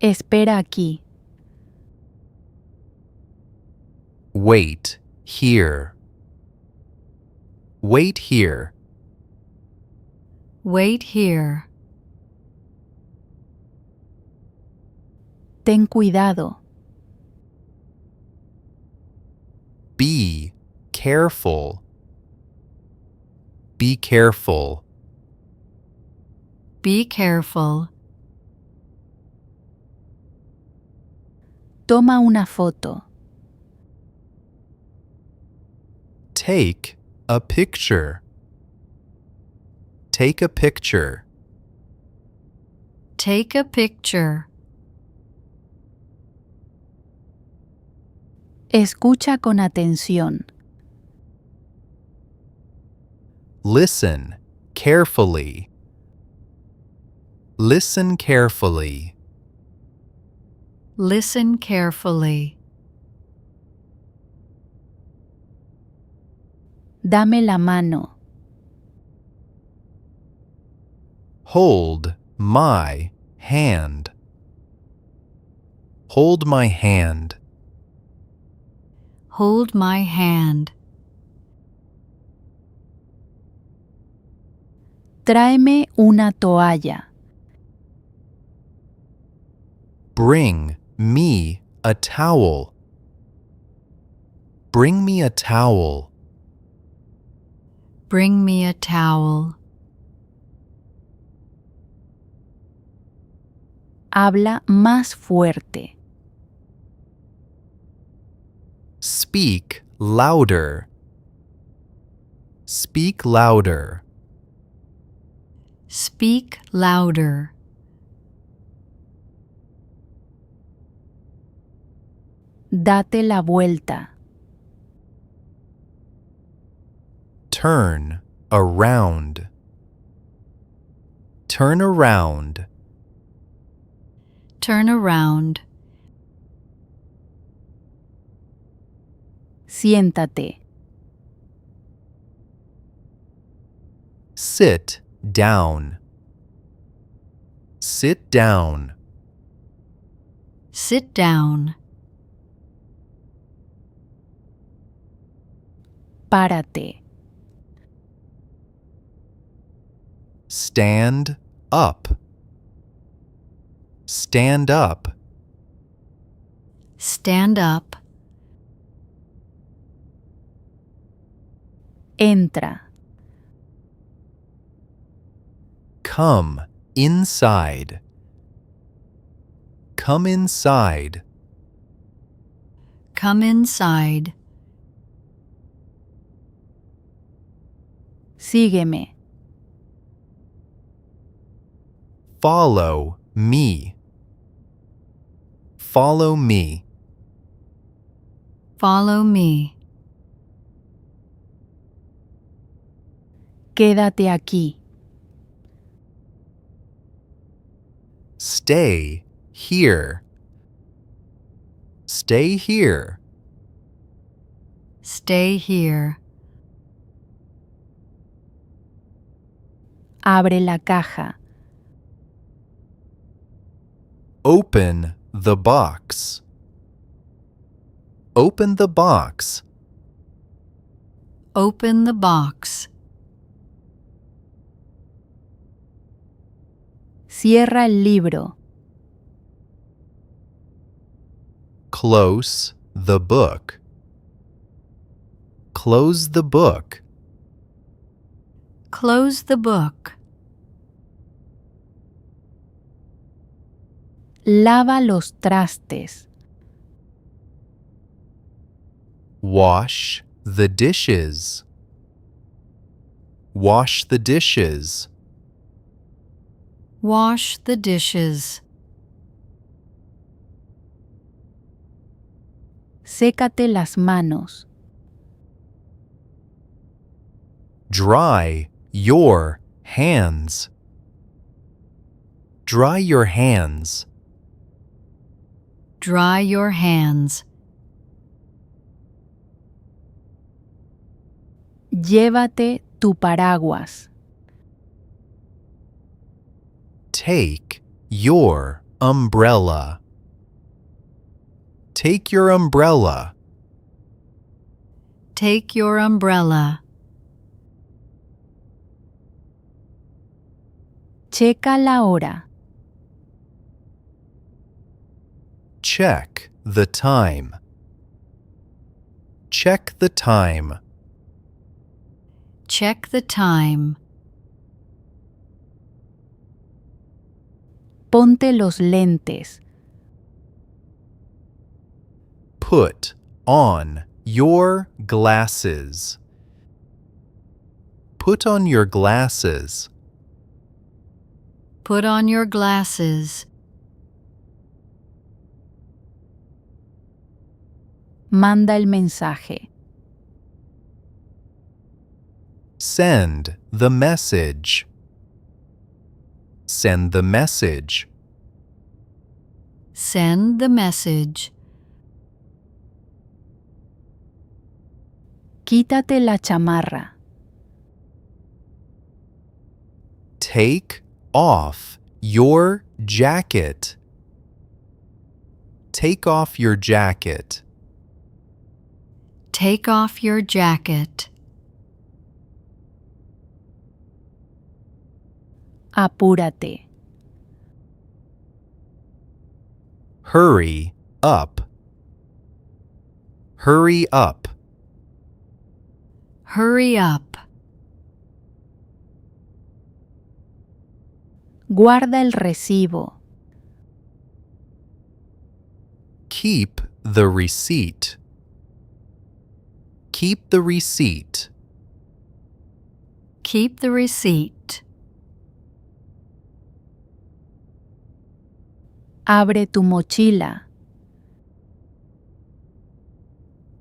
Espera aquí. Wait here. Wait here. Wait here. Ten cuidado. Be careful. Be careful. Be careful. Toma una foto. Take a picture. Take a picture. Take a picture. Escucha con atención. Listen carefully. Listen carefully. Listen carefully. Dame la mano. Hold my hand. Hold my hand. Hold my hand. Tráeme una toalla. Bring me a towel. Bring me a towel. Bring me a towel. Habla más fuerte. Speak louder. Speak louder. Speak louder. Date la vuelta. Turn around. Turn around. Turn around. Siéntate. Sit down. Sit down. Sit down. Párate. Stand up. Stand up. Stand up. Entra. Come inside. Come inside. Come inside. Sígueme. Follow me. Follow me. Follow me. Quédate aquí. Stay here. Stay here. Stay here. Abre la caja. Open the box. Open the box. Open the box. Cierra el libro. Close the book. Close the book. Close the book. Lava los trastes. Wash the dishes. Wash the dishes. Wash the dishes. Sécate las manos. Dry your hands. Dry your hands. Dry your hands. Llévate tu paraguas. Take your umbrella. Take your umbrella. Take your umbrella. Checa la hora. Check the time. Check the time. Check the time. Ponte los lentes. Put on your glasses. Put on your glasses. Put on your glasses. Manda el mensaje. Send the message. Send the message. Send the message. Quítate la chamarra. Take off your jacket. Take off your jacket. Take off your jacket. Apúrate. Hurry up. Hurry up. Hurry up. Guarda el recibo. Keep the receipt. Keep the receipt. Keep the receipt. Abre tu mochila.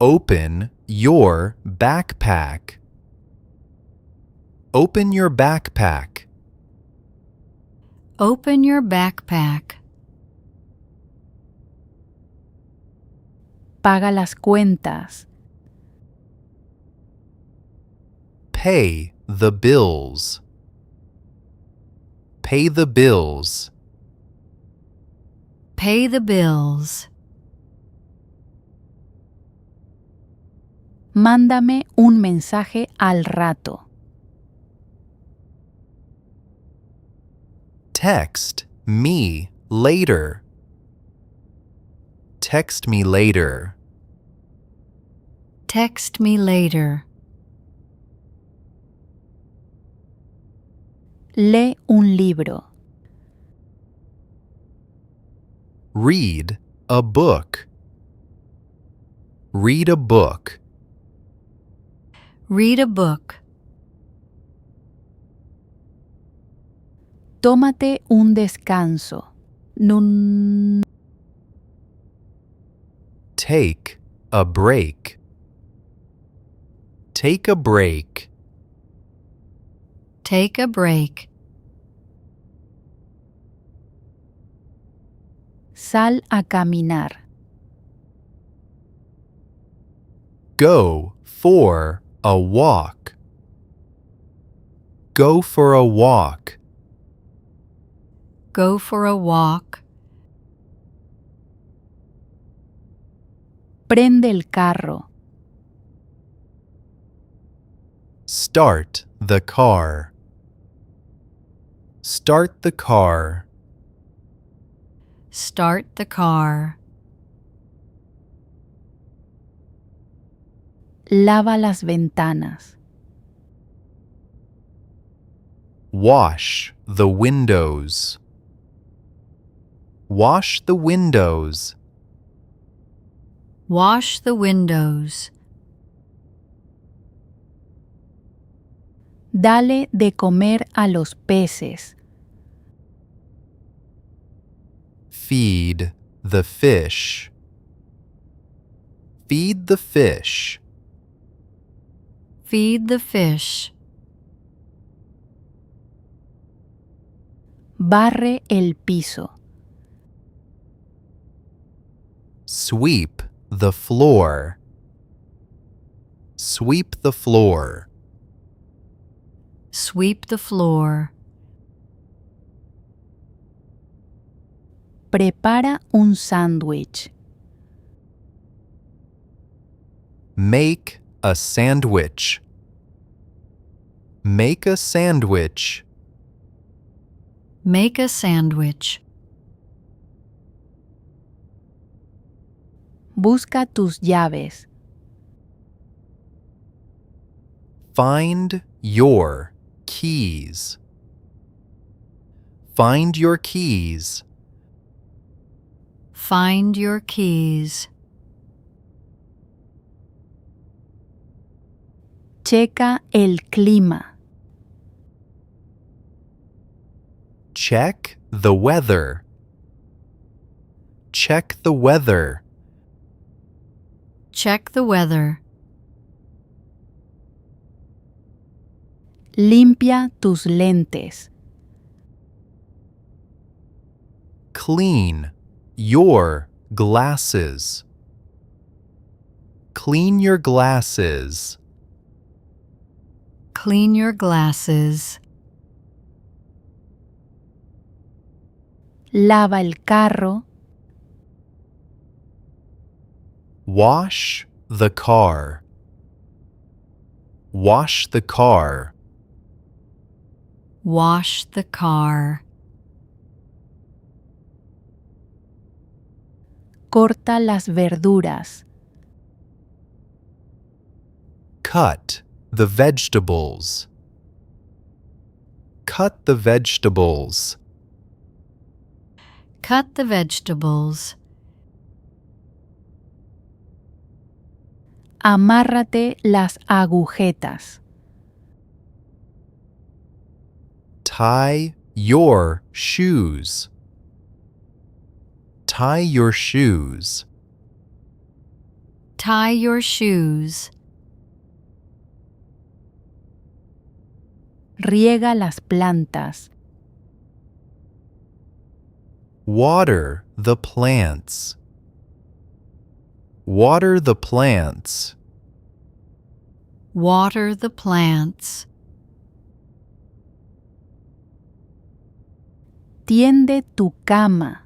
Open your backpack. Open your backpack. Open your backpack. Paga las cuentas. Pay the bills. Pay the bills. Pay the bills. Mándame un mensaje al rato. Text me later. Text me later. Text me later. Lee un libro. Read a book. Read a book. Read a book. Tómate un descanso. Nun. Take a break. Take a break. Take a break. Sal a caminar. Go for a walk. Go for a walk. Go for a walk. Prende el carro. Start the car. Start the car. Start the car. Lava las ventanas. Wash the windows. Wash the windows. Wash the windows. Dale de comer a los peces. Feed the fish. Feed the fish. Feed the fish. Barre el piso. Sweep the floor. Sweep the floor. Sweep the floor. Prepara un sándwich. Make a sandwich. Make a sandwich. Make a sandwich. Busca tus llaves. Find your keys. Find your keys. Find your keys. Checa el clima. Check the weather. Check the weather. Check the weather. Limpia tus lentes. Clean your glasses. Clean your glasses. Clean your glasses. Lava el carro. Wash the car. Wash the car. Wash the car. Corta las verduras. Cut the vegetables. Cut the vegetables. Cut the vegetables. Amárrate las agujetas. Tie your shoes. Tie your shoes. Tie your shoes. Riega las plantas. Water the plants. Water the plants. Water the plants. Tiende tu cama.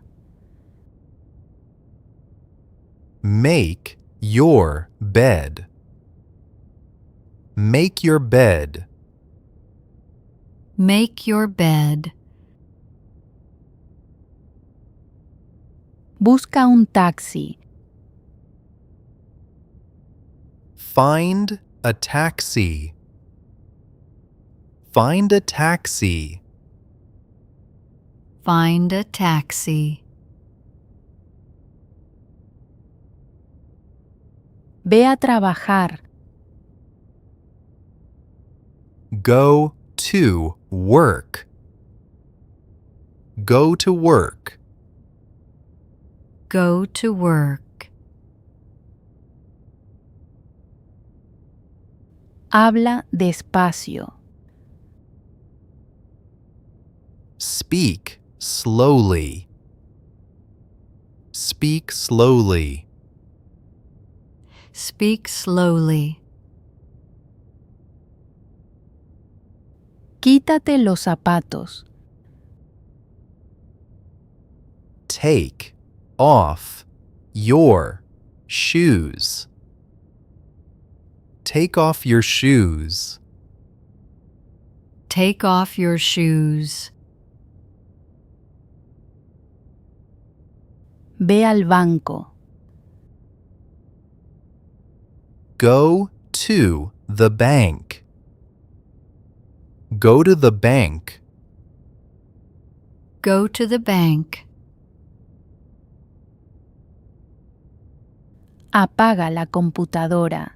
Make your bed. Make your bed. Make your bed. Busca un taxi. Find a taxi. Find a taxi. Find a taxi. Ve a trabajar. Go to work. Go to work. Go to work. Habla despacio. Speak slowly. Speak slowly. Speak slowly. Quítate los zapatos. Take off your shoes. Take off your shoes. Take off your shoes. Ve al banco. Go to the bank. Go to the bank. Go to the bank. Apaga la computadora.